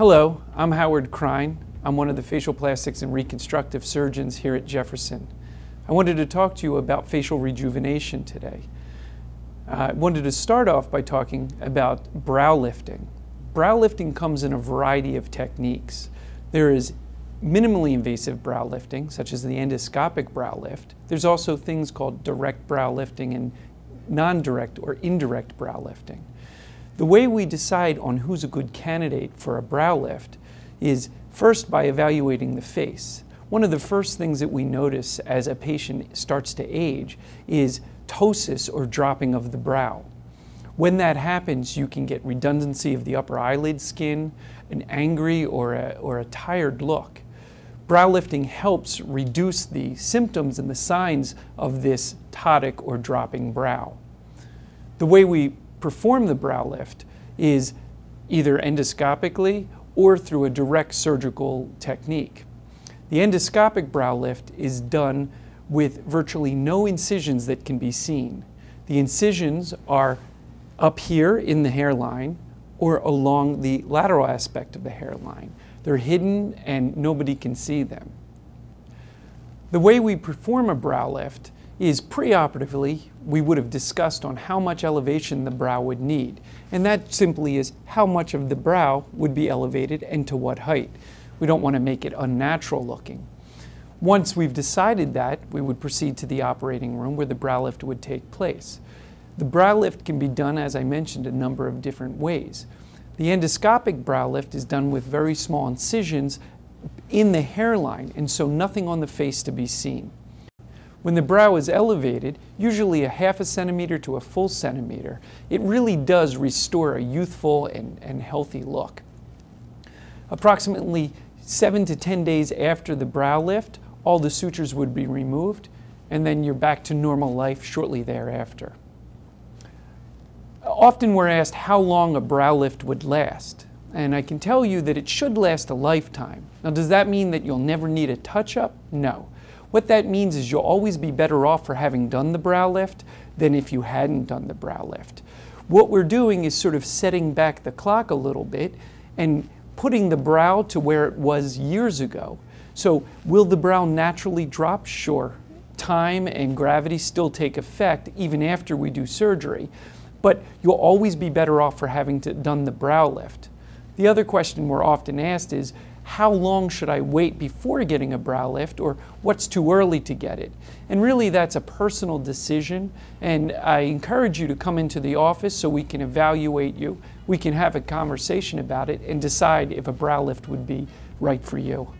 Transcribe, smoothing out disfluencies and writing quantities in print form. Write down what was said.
Hello, I'm Howard Krein. I'm one of the facial plastics and reconstructive surgeons here at Jefferson. I wanted to talk to you about facial rejuvenation today. I wanted to start off by talking about brow lifting. Brow lifting comes in a variety of techniques. There is minimally invasive brow lifting, such as the endoscopic brow lift. There's also things called direct brow lifting and non-direct or indirect brow lifting. The way we decide on who's a good candidate for a brow lift is first by evaluating the face. One of the first things that we notice as a patient starts to age is ptosis, or dropping of the brow. When that happens, you can get redundancy of the upper eyelid skin, an angry or a tired look. Brow lifting helps reduce the symptoms and the signs of this ptotic or dropping brow. The way we perform the brow lift is either endoscopically or through a direct surgical technique. The endoscopic brow lift is done with virtually no incisions that can be seen. The incisions are up here in the hairline or along the lateral aspect of the hairline. They're hidden and nobody can see them. The way we perform a brow lift is preoperatively we would have discussed on how much elevation the brow would need. And that simply is how much of the brow would be elevated and to what height. We don't want to make it unnatural looking. Once we've decided that, we would proceed to the operating room where the brow lift would take place. The brow lift can be done, as I mentioned, a number of different ways. The endoscopic brow lift is done with very small incisions in the hairline, and so nothing on the face to be seen. When the brow is elevated, usually a half a centimeter to a full centimeter, it really does restore a youthful and healthy look. Approximately 7 to 10 days after the brow lift, all the sutures would be removed, and then you're back to normal life shortly thereafter. Often we're asked how long a brow lift would last, and I can tell you that it should last a lifetime. Now, does that mean that you'll never need a touch-up? No. What that means is you'll always be better off for having done the brow lift than if you hadn't done the brow lift. What we're doing is sort of setting back the clock a little bit and putting the brow to where it was years ago. So will the brow naturally drop? Sure. Time and gravity still take effect even after we do surgery, but you'll always be better off for having done the brow lift. The other question we're often asked is, how long should I wait before getting a brow lift, or what's too early to get it? And really that's a personal decision, and I encourage you to come into the office so we can evaluate you, we can have a conversation about it and decide if a brow lift would be right for you.